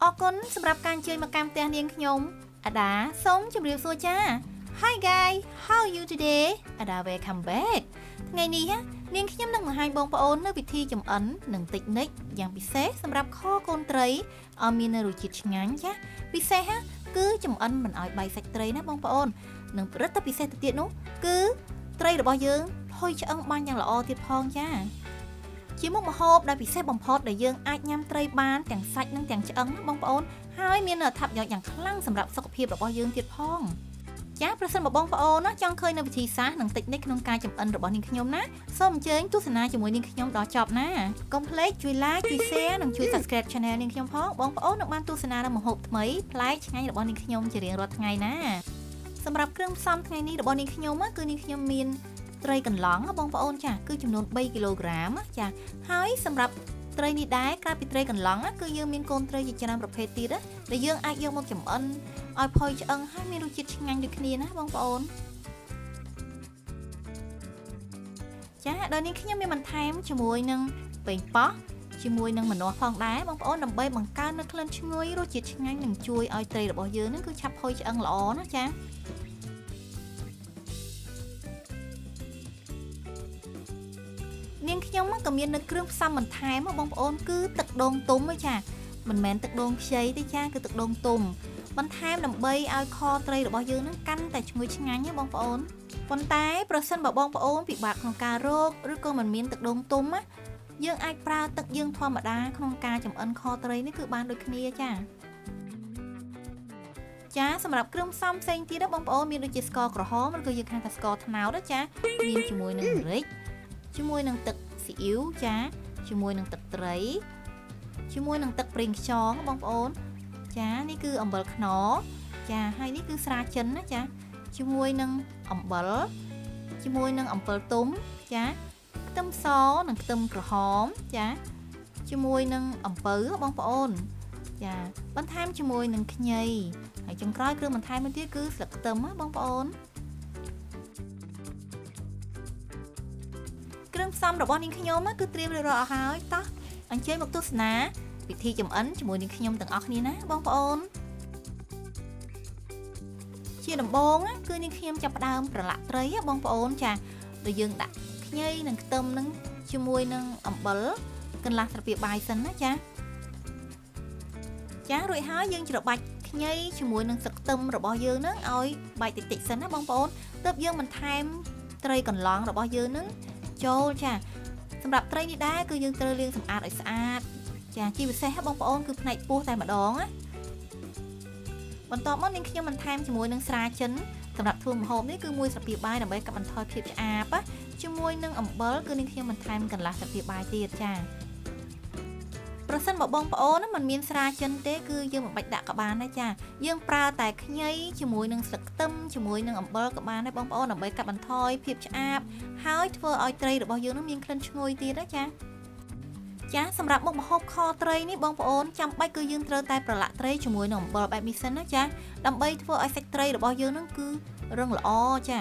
អរគុណសម្រាប់ការអញ្ជើញមកកាន់ផ្ទះនាងខ្ញុំអាដាសូមជម្រាបសួរចា Hi guys how are you today អាដា welcome back ថ្ងៃនេះនាងខ្ញុំនឹងបង្ហាញបងប្អូននៅវិធីចម្អិននិងតិចនិចយ៉ាងពិសេសសម្រាប់ខកូនត្រីឲ្យមានរសជាតិឆ្ងាញ់ចាពិសេសគឺចម្អិនមិនឲ្យបែកសាច់ត្រីណាបងប្អូននិងព្រឹត្តតែពិសេសទៅទៀតនោះគឺត្រីរបស់យើងហុយឆ្អឹងបាញ់យ៉ាងល្អទៀតផងចាជាមុខម្ហូបដែលពិសេសបំផុតដែលយើងអាចញ៉ាំត្រីបានទាំងសាច់និងទាំងឆ្អឹងណាបងប្អូនហើយមានអត្ថប្រយោជន៍យ៉ាងខ្លាំងសម្រាប់សុខភាពរបស់យើងទៀតផងចាប្រសិនបើបងប្អូនណាចង់ឃើញនៅវិធីសាស្ត្រនិងតិចនិចក្នុងការចម្អិនរបស់នាងខ្ញុំណាសូមអញ្ជើញទស្សនាជាមួយនាងខ្ញុំដល់ចប់ណាកុំភ្លេចជួយ like ជួយ share និងជួយ subscribe channel នាងខ្ញុំផងបងប្អូននឹងបានទស្សនានៅម្ហូបថ្មីប្លែកឆ្ងាញ់របស់នាងខ្ញុំជារៀងរាល់ថ្ងៃណាសម្រាប់គ្រឿងផ្សំថ្ងៃនេះរបស់នាងខ្ញុំគឺនាងខ្ញុំមានត្រីកន្លងបងប្អូនចាគឺចំនួន3គីឡូក្រាមចាហើយសម្រាប់ត្រីនេះដែរក្រៅពីត្រីកន្លងគឺយើងមានកូនត្រីជាច្រើនប្រភេទទៀតដែលយើងអាចយកមកចម្អិនឲ្យផុយឆ្អឹងហើយមានរសជាតិឆ្ងាញ់ដូចគ្នាណាបងប្អូនចាដល់នេះខ្ញុំមានបន្ថែមជាមួយនឹងប៉េងប៉ោះជាមួយនឹងម្នាស់ផងដែរបងប្អូនដើម្បីបង្កើននូវក្លិនឈ្ងុយរសជាតិឆ្ងាញ់និងជួយឲ្យត្រីរបស់យើងនឹងគឺឆាប់ផុយឆ្អឹងល្អណាចានាងខ្ញុំក៏មាននៅគ្រឿងផ្សំបន្ថែមបងប្អូនគឺទឹកដូងទុំចាមិនមែនទឹកដូងខ្ចីទេចាគឺទឹកដូងទុំបន្ថែមដើម្បីឲ្យខត្រីរបស់យើងនឹងកាន់តែឈ្ងុយឆ្ងាញ់ណាបងប្អូនប៉ុន្តែប្រសិនបើបងប្អូនពិបាកក្នុងការរកឬក៏មិនមានទឹកដូងទុំយើងអាចប្រើទឹកយើងធម្មតាក្នុងការចម្អិនខត្រីនេះគឺបានដូចគ្នាចាសម្រាប់គ្រឿងផ្សំផ្សេងទៀតបងប្អូនមានដូចជាស្ករក្រហមឬក៏យើងហៅថាស្ករត្នោតចាមានជាមួយនឹងម្រេចជាមួយនឹងទឹកស៊ីអ៊ីវចាជាមួយនឹងទឹកត្រីជាមួយនឹងទឹកប្រេងខ្យងបងប្អូនចានេះគឺអំបិលខ្នុរចាហើយនេះគឺស្រាចិនណាចាជាមួយនឹងអំបិលជាមួយនឹងអំពិលទុំចាខ្ទឹមសនិងខ្ទឹមក្រហមចាជាមួយនឹងអំពៅបងប្អូនចាបន្ថែមជាមួយនឹងខ្ញីហើយចុងក្រោយគ្រឿងបន្ថែមមួយទៀតគឺស្លឹកខ្ទឹមបងប្អូនគ្រឿងផ្សំរបស់នាងខ្ញុំគឺត្រៀមរួចរាល់អស់ហើយតោះអញ្ជើញមកទស្សនាវិធីចម្អិនជាមួយនាងខ្ញុំទាំងអស់គ្នាណាបងប្អូនជាដំបូងគឺនាងខ្ញុំចាប់ផ្ដើមប្រឡាក់ត្រីបងប្អូនចាដែលយើងដាក់ខ្ញីនិងខ្ទឹមនឹងជាមួយនឹងអំបិលកន្លះស្លាបព្រាបាយសិនណាចារួចហើយយើងច្របាច់ខ្ញីជាមួយនឹងស្លឹកខ្ទឹមរបស់យើងនឹងឲ្យបែកតិចៗសិនណាបងប្អូនទើបយើងបន្ថែមត្រីកន្លងរបស់យើងនឹងចូលចាសម្រាប់ត្រីនេះដែរគឺយើងត្រូវលាងសម្អាតឲ្យស្អាតចាជាពិសេសបងប្អូនគឺផ្នែកពោះតែម្ដងណាបន្ទាប់មកនាងខ្ញុំបន្ថែមជាមួយនឹងស្រាចិនសម្រាប់ធ្វើម្ហូបនេះគឺមួយស្លាបព្រាបាយដើម្បីកាត់បន្ថយភាពឆ្អាបជាមួយនឹងអំបិលគឺនាងខ្ញុំបន្ថែមកន្លះស្លាបព្រាបាយទៀតចាប្រសិនបើបងប្អូនមិនមានស្រាចិនទេគឺយើងមិនបាច់ដាក់ក៏បានដែរចាយើងប្រើតែខ្ញីជាមួយនឹងស្លឹកខ្ទឹមជាមួយនឹងអំបិលក៏បានដែរបងប្អូនដើម្បីកាត់បន្ថយភាពឆ្អាបហើយធ្វើឲ្យត្រីរបស់យើងនឹងមានក្លិនឈ្ងុយទៀតណាចាសម្រាប់មុខម្ហូបខត្រីនេះបងប្អូនចាំបាច់គឺយើងត្រូវតែប្រឡាក់ត្រីជាមួយនឹងអំបិលបែបនេះសិនណាចាដើម្បីធ្វើឲ្យសាច់ត្រីរបស់យើងនឹងគឺរឹងល្អចា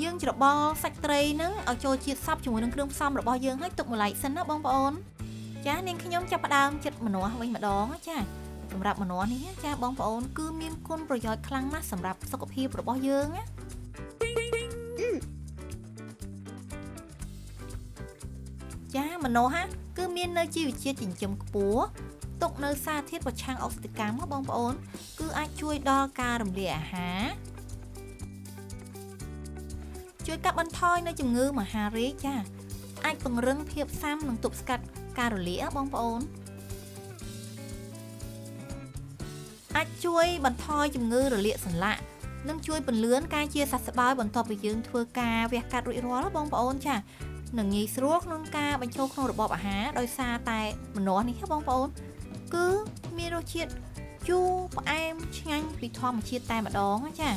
យើងច្របល់សាច់ត្រីនឹងឲ្យចូលជាតិសព្វជាមួយនឹងគ្រឿងផ្សំរបស់យើងហើយទុកម្ល៉េះសិនណាបងប្អូនចានាងខ្ញុំចាប់ផ្ដើមចិតម្នាស់វិញម្ដងចាសម្រាប់ម្នាស់នេះចាបងប្អូនគឺមានគុណប្រយោជន៍ខ្លាំងណាស់សម្រាប់សុខភាពរបស់យើងណាចាម្នាស់គឺមាននៅជីវជាតិចិញ្ចឹមខ្ពស់ទុកនៅសារធាតុប្រឆាំងអុកស៊ីតកម្មបងប្អូនគឺអាចជួយដល់ការរំលាយអាហារជួយកាត់បន្ថយនៅជំងឺមហារីកចាអាចពង្រឹងភាពស៊ាំនិងទប់ស្កាត់ការរលាកបងប្អូនអាចជួយបន្ថយជំងឺរលាកសន្លាក់និងជួយពន្លឿនការជាសះស្បើយបន្ទាប់ពីយើងធ្វើការវះកាត់រួចរាល់បងប្អូនចានឹងងាយស្រួលក្នុងការបញ្ចូលក្នុងរបបអាហារដោយសារតែម្នាស់នេះបងប្អូនគឺមានរសជាតិជូរផ្អែមឆ្ងាញ់ពីធម្មជាតិតែម្ដងចា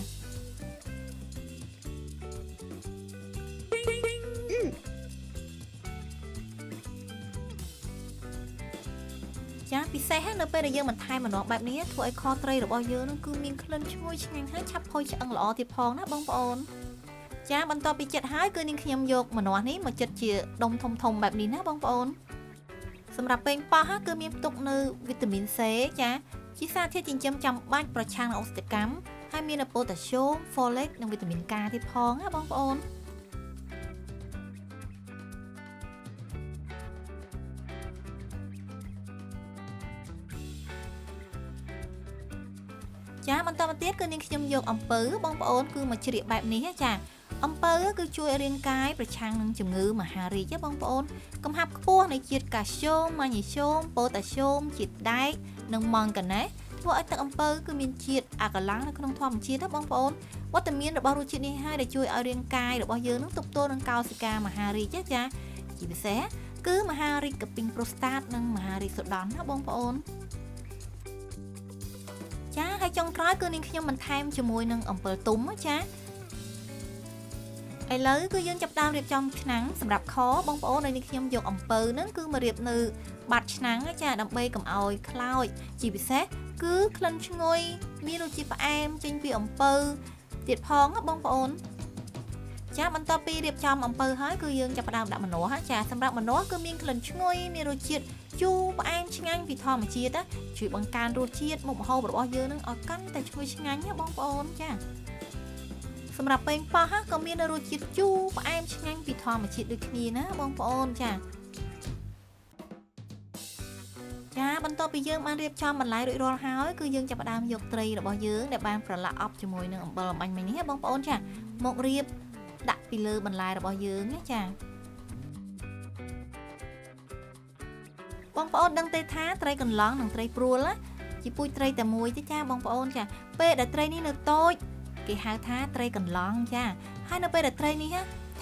ពិសេសនៅពេលដែលយើងបន្ថែមម្នាស់បែបនេះធ្វើឲ្យខត្រីរបស់យើងនឹងគឺមានក្លិនឈ្ងុយឆ្ងាញ់ហើយឆាប់ផុយឆ្អឹងល្អទៀតផងណាបងប្អូនចាបន្ទាប់ពីចិតហើយគឺនាងខ្ញុំយកម្នាស់នេះមកចិតជាដុំធំៗបែបនេះណាបងប្អូន សម្រាប់ប៉េងប៉ោះគឺមានផ្ទុកនៅវីតាមីន C ចាជាសារធាតុចិញ្ចឹមចាំបាច់ប្រឆាំងនឹងអុកស៊ីតកម្មហើយមានប៉ូតាស្យូម folate និងវីតាមីន K ទៀតផងណាបងប្អូនចាបន្តមកទៀតគឺនាងខ្ញុំយកអំពៅបងប្អូនគឺមកជ្រៀកបែបនេះចាអំពៅគឺជួយរាងកាយប្រឆាំងនឹងជំងឺមហារីកបងប្អូនកំហាប់ខ្ពស់នៃជាតិកាល់ស្យូម ម៉ាញ៉េស្យូម ប៉ូតាស្យូម ជាតិដែកនិងម៉ង់កាណេសធ្វើឲ្យទឹកអំពៅគឺមានជាតិអាកាឡានៅក្នុងធម្មជាតិណាបងប្អូនវត្តមានរបស់រសជាតិនេះហើយដែលជួយឲ្យរាងកាយរបស់យើងនឹងទប់ទល់នឹងកោសិកាមហារីកចាជាពិសេសគឺមហារីកកពីងប្រូស្តាតនិងមហារីកសូដនណាបងប្អូនចាហើយចុងក្រោយគឺនាងខ្ញុំបន្ថែមជាមួយនឹងអំពិលទុំចាឥឡូវគឺយើងចាប់ផ្ដើមរៀបចំឆ្នាំងសម្រាប់ខបងប្អូនហើយនាងខ្ញុំយកអំពៅហ្នឹងគឺមករៀបនៅបាតឆ្នាំងចាដើម្បីកុំឲ្យខ្លោចជាពិសេសគឺក្លិនឈ្ងុយមានរសជាតិផ្អែមចេញពីអំពៅទៀតផងបងប្អូនចាបន្ទាប់ពីរៀបចំអំពៅហើយគឺយើងចាប់ផ្ដើមដាក់ម្នាស់ចាសម្រាប់ម្នាស់គឺមានក្លិនឈ្ងុយមានរសជាតិជូរផ្អែមឆ្ងាញ់ពីធម្មជាតិជួយបង្កើនរសជាតិមុខម្ហូបរបស់យើងនឹងឲ្យកាន់តែឈ្ងុយឆ្ងាញ់ណាបងប្អូនចាសម្រាប់ប៉េងប៉ោះក៏មានរសជាតិជូរផ្អែមឆ្ងាញ់ពីធម្មជាតិដូចគ្នាណាបងប្អូនចាបន្ទាប់ពីយើងបានរៀបចំបន្លែរួចរាល់ហើយគឺយើងចាប់ផ្ដើមយកត្រីរបស់យើងដែលបានប្រឡាក់អប់ជាមួយនឹងអំបិលអំបាញ់មិញនេះបងប្អូនចាមករៀបដាក់ពីលើបន្លែរបស់យើងណាចាបងប្អូនដឹងទេថាត្រីកន្លងនិងត្រីព្រួលជាពូជត្រីតែមួយទេចាបងប្អូនចាពេលដែលត្រីនេះនៅតូចគេហៅថាត្រីកន្លងចាហើយនៅពេលដែលត្រីនេះ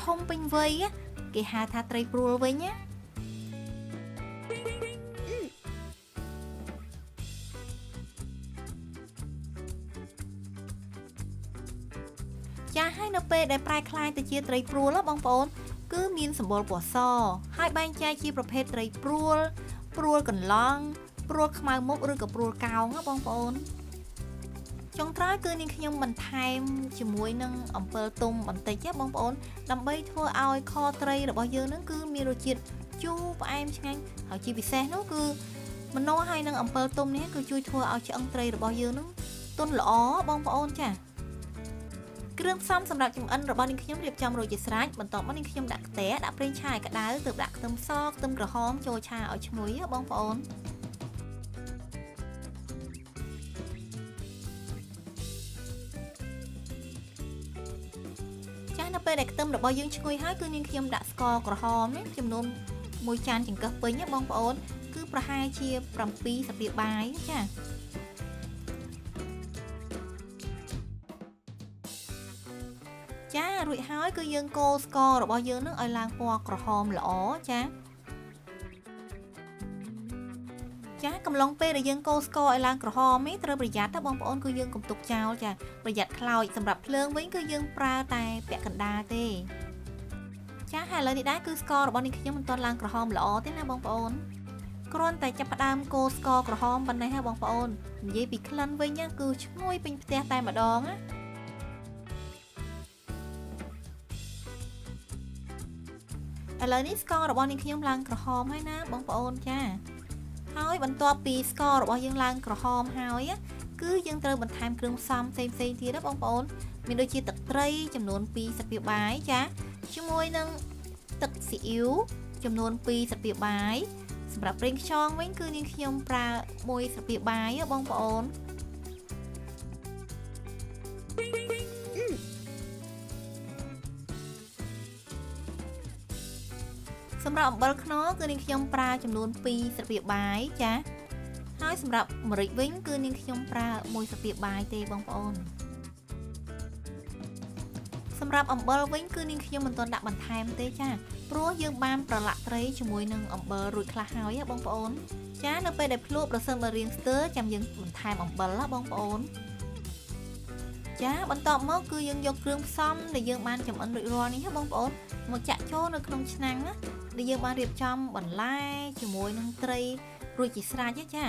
ធំពេញវ័យគេហៅថាត្រីព្រួលវិញណាចាហើយនៅពេលដែលប្រែក្លាយទៅជាត្រីព្រួលបងប្អូនគឺមានសម្បុរពណ៌សហើយបែងចែកជាប្រភេទត្រីព្រួលព្រួលកន្លងព្រួលខ្មៅមុខឬក៏ព្រួលកោងបងប្អូនចុងក្រោយគឺនាងខ្ញុំបន្ថែមជាមួយនឹងអំពិលទុំបន្តិចបងប្អូនដើម្បីធ្វើឲ្យខត្រីរបស់យើងនឹងគឺមានរសជាតិជូរផ្អែមឆ្ងាញ់ហើយជាពិសេសនោះគឺម្នាស់ហើយនឹងអំពិលទុំនេះគឺជួយធ្វើឲ្យឆ្អឹងត្រីរបស់យើងនឹងទន់ល្អបងប្អូនចាគ្រឿងផ្សំសម្រាប់ចម្អិនរបស់នាងខ្ញុំរៀបចំរួចជាស្រេចបន្ទាប់មកនាងខ្ញុំដាក់ខ្ទះដាក់ប្រេងឆាឲ្យក្តៅទើបដាក់ខ្ទឹមសខ្ទឹមក្រហមចូលឆាឲ្យឈ្ងុយបងប្អូនចានៅពេលដែលខ្ទឹមរបស់យើងឈ្ងុយហើយគឺនាងខ្ញុំដាក់ស្ករក្រហមនេះចំនួន1ចានចង្កឹះពេញបងប្អូនគឺប្រហែលជា7ស្លាបបាយចាចារួចហើយគឺយើងកូរស្កររបស់យើងនឹងឲ្យឡើងពណ៌ក្រហមល្អចាកំឡុងពេលដែលយើងកូរស្ករឲ្យឡើងក្រហមនេះត្រូវប្រយ័ត្នបងប្អូនគឺយើងកុំទុកចោលចាប្រយ័ត្នខ្លោចសម្រាប់ភ្លើងវិញគឺយើងប្រើតែពាក់កណ្ដាលទេចាហើយឥឡូវនេះដែរគឺស្កររបស់នេះខ្ញុំមិនទាន់ឡើងក្រហមល្អទេណាបងប្អូនគ្រាន់តែចាប់ផ្ដើមកូរស្ករក្រហមប៉ុណ្ណេះបងប្អូននិយាយពីក្លិនវិញគឺឈ្ងុយពេញផ្ទះតែម្ដងណាឥឡូវនេះស្កររបស់នាងខ្ញុំឡើងក្រហមហើយណាបងប្អូនចាហើយបន្ទាប់ពីស្កររបស់យើងឡើងក្រហមហើយគឺយើងត្រូវបន្ថែមគ្រឿងផ្សំផ្សេងៗទៀតណាបងប្អូនមានដូចជាទឹកត្រីចំនួន2ស្លាបព្រាបាយចាជាមួយនឹងទឹកស៊ីអ៊ីវចំនួន2ស្លាបព្រាបាយសម្រាប់ប្រេងខ្យងវិញគឺនាងខ្ញុំប្រើ1ស្លាបព្រាបាយបងប្អូនសម្រាប់អំបិលខ្នុរគឺនាងខ្ញុំប្រើចំនួន2ស្លាបព្រាបាយចាហើយសម្រាប់ម្រេចវិញគឺនាងខ្ញុំប្រើ1ស្លាបព្រាបាយទេបងប្អូនសម្រាប់អំបិលវិញគឺនាងខ្ញុំមិនទាន់ដាក់បន្ថែមទេចាព្រោះយើងបានប្រឡាក់ត្រីជាមួយនឹងអំបិលរួចខ្លះហើយបងប្អូនចានៅពេលដែលភ្លក់ប្រសិនបើរៀងស្ទើរចាំយើងបន្ថែមអំបិលបងប្អូនចាបន្ទាប់មកគឺយើងយកគ្រឿងផ្សំដែលយើងបានចម្អិនរួចរាល់នេះបងប្អូនមកចាក់ចូលនៅក្នុងឆ្នាំងដែលយើងបានរៀបចំបន្លែជាមួយនឹងត្រីរួចជាស្រេចចា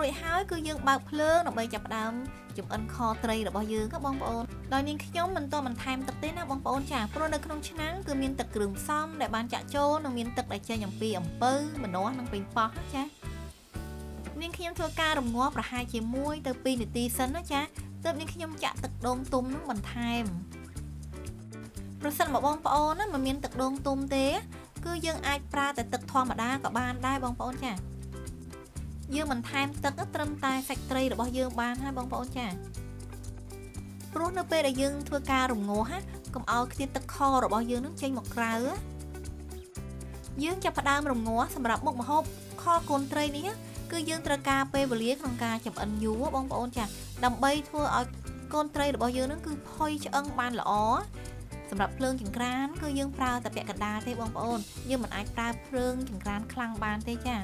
ចហើយគឺយើងបើកភ្លើងដើម្បីចាប់ផ្ដើមចម្អិនខត្រីរបស់យើងបងប្អូនដោយនាងខ្ញុំមិនទាន់បន្ថែមទឹកទេណាបងប្អូនចាព្រោះនៅក្នុងឆ្នាំងគឺមានទឹកគ្រឿងផ្សំដែលបានចាក់ចូលនិងមានទឹកដែលចេញអំពីអំពៅម្នាស់និងប៉េងប៉ោះចានាងខ្ញុំធ្វើការរំងាស់ប្រហែលជា1 ទៅ 2 នាទីសិនណាចាទើបនាងខ្ញុំចាក់ទឹកដូងទុំនឹងបន្ថែមប្រសិនមកបងប្អូនណាមិនមានទឹកដូងទុំទេគឺយើងអាចប្រើតែទឹកធម្មតាក៏បានដែរបងប្អូនចាយើងបន្ថែមទឹកត្រឹមតែសាច់ត្រីរបស់យើងបានហើយបងប្អូនចាព្រោះនៅពេលដែលយើងធ្វើការរំងាស់កុំឲ្យខ្ទិះទឹកខរបស់យើងនឹងចេញមកក្រៅយើងចាប់ផ្ដើមរំងាស់សម្រាប់មុខម្ហូបខកូនត្រីនេះគឺយើងត្រូវការពេលវេលាក្នុងការចម្អិនយូរបងប្អូនចាដើម្បីធ្វើឲ្យកូនត្រីរបស់យើងនឹងគឺផុយឆ្អឹងបានល្អសម្រាប់ភ្លើងចង្ក្រានគឺយើងប្រើតែពាក់កណ្ដាលទេបងប្អូនយើងមិនអាចប្រើភ្លើងចង្ក្រានខ្លាំងបានទេចា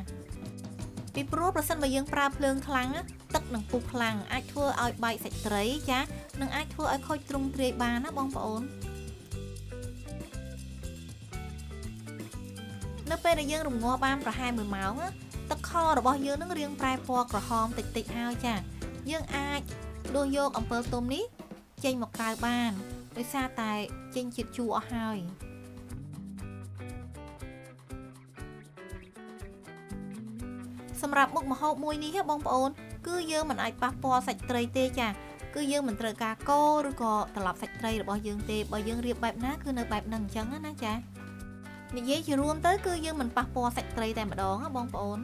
ពីព្រោះប្រសិនបើយើងប្រើភ្លើងខ្លាំងទឹកនឹងពុះខ្លាំងអាចធ្វើឲ្យបែកសាច់ត្រីចានិងអាចធ្វើឲ្យខូចទ្រង់ទ្រាយបានណាបងប្អូននៅពេលដែលយើងរំងាស់បានប្រហែល1 ម៉ោងទឹកខរបស់យើងនឹងរាងប្រែពណ៌ក្រហមតិចៗហើយចាយើងអាចដួសយកអំពិលទុំនេះចេញមកក្រៅបានដោយសារតែចេញជាតិជូរអស់ហើយសម្រាប់មុខម្ហូបមួយនេះបងប្អូនគឺយើងមិនអាចប៉ះពាល់សាច់ត្រីទេចាគឺយើងមិនត្រូវការកូរឬក៏ត្រឡប់សាច់ត្រីរបស់យើងទេបើយើងរៀបបែបណាគឺនៅបែបហ្នឹងអញ្ចឹងណាចានិយាយជារួមទៅគឺយើងមិនប៉ះពាល់សាច់ត្រីតែម្ដងបងប្អូន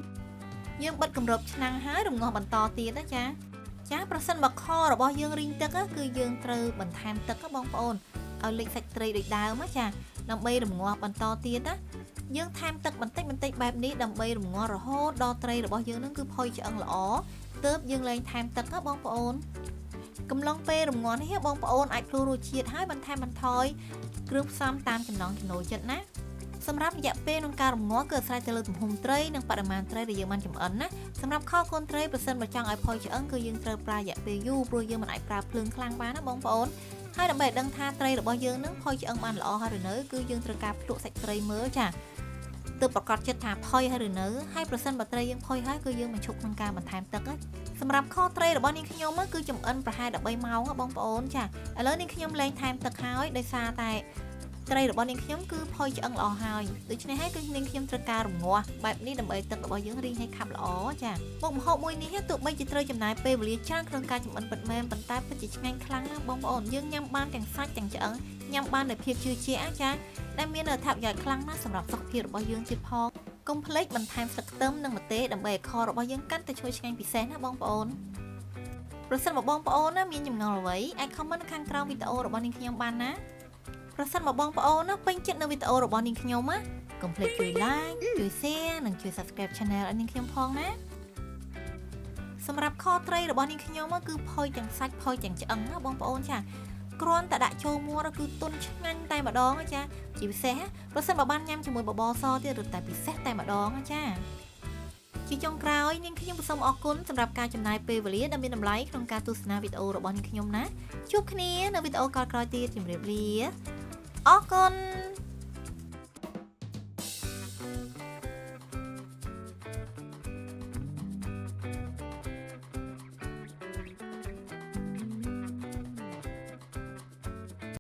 យើងបិទគម្របឆ្នាំងហើយរំងាស់បន្តទៀតណាចាប្រសិនបើខរបស់យើងរីងទឹកគឺយើងត្រូវបន្ថែមទឹកបងប្អូនឲ្យលិចសាច់ត្រីដូចដើមចាដើម្បីរំងាស់បន្តទៀតណាយើងថែមទឹកបន្តិចបែបនេះដើម្បីរំងាស់រហូតដល់ត្រីរបស់យើងនឹងគឺផុយឆ្អឹងល្អទើបយើងលែងថែមទឹកបងប្អូនកំឡុងពេលរំងាស់នេះបងប្អូនអាចភ្លក្សរសជាតិហើយបន្ថែមបន្ថយគ្រឿងផ្សំតាមចំណង់ចំណូលចិត្តណាសម្រាប់រយៈពេលក្នុងការរំងាស់គឺអាស្រ័យទៅលើទំហំត្រីនិងបរិមាណត្រីដែលយើងបានចម្អិនណាសម្រាប់ខកូនត្រីប្រសិនបើចង់ឲ្យផុយឆ្អឹងគឺយើងត្រូវប្រើរយៈពេលយូរព្រោះយើងមិនអាចប្រើភ្លើងខ្លាំងបានណាបងប្អូនហើយដើម្បីឲ្យដឹងថាត្រីរបស់យើងនឹងផុយឆ្អឹងបានល្អហើយឬនៅគឺយើងត្រូវការភ្លក្សសាច់ត្រីមើលចាទើបប្រកាសចិត្តថាផុយហើយឬនៅហើយប្រសិនបើត្រីយើងផុយហើយគឺយើងបញ្ឈប់ក្នុងការបន្ថែមទឹកសម្រាប់ខត្រីរបស់នាងខ្ញុំគឺចម្អិនប្រហែល13 ម៉ោងបងប្អូនចាឥឡូវនាងខ្ញុំលែងថែមទឹកហើយដោយសារតែត្រីរបស់នាងខ្ញុំគឺផុយឆ្អឹងល្អហើយដូច្នេះហើយគឺនាងខ្ញុំត្រូវការរំងាស់បែបនេះដើម្បីទឹករបស់យើងរីងឲ្យខាប់ល្អចាមុខម្ហូបមួយនេះទោះបីជាត្រូវចំណាយពេលវេលាច្រើនក្នុងការចម្អិនពិតមែនប៉ុន្តែពិតជាឆ្ងាញ់ខ្លាំងណាស់បងប្អូនយើងញ៉ាំបានទាំងសាច់ទាំងឆ្អឹងញ៉ាំបានដោយភាពជឿជាក់ចាដែលមានអត្ថប្រយោជន៍ខ្លាំងណាស់សម្រាប់សុខភាពរបស់យើងទៀតផងកុំភ្លេចបន្ថែមស្លឹកខ្ទឹមនិងម្ទេសដើម្បីឲ្យខរបស់យើងកាន់តែឈ្ងុយឆ្ងាញ់ពិសេសណាបងប្អូនប្រសិនបើបងប្អូនណាមានចម្ងល់អ្វីអាច comment ខាងក្រោមវីដេអូរបស់នាងខ្ញុំបានណាប្រសិនបើបងប្អូនណាពេញចិត្តនៅវីដេអូរបស់នាងខ្ញុំណាកុំភ្លេចជួយ like ជួយ share និងជួយ subscribe channel ឲ្យនាងខ្ញុំផងណាសម្រាប់ខត្រីរបស់នាងខ្ញុំគឺផុយទាំងសាច់ផុយទាំងឆ្អឹងណាបងប្អូនចាគ្រាន់តែដាក់ចូលមាត់គឺទន់ឆ្ងាញ់តែម្ដងចាជាពិសេសប្រសិនបើបានញ៉ាំជាមួយបបរសទៀតឬតែពិសេសតែម្ដងចាជាចុងក្រោយនាងខ្ញុំសូមអរគុណសម្រាប់ការចំណាយពេលវេលាដ៏មានតម្លៃក្នុងការទស្សនាវីដេអូរបស់នាងខ្ញុំណាជួបគ្នានៅវីដេអូក្រោយៗទៀតជម្រាបលាអរគុណ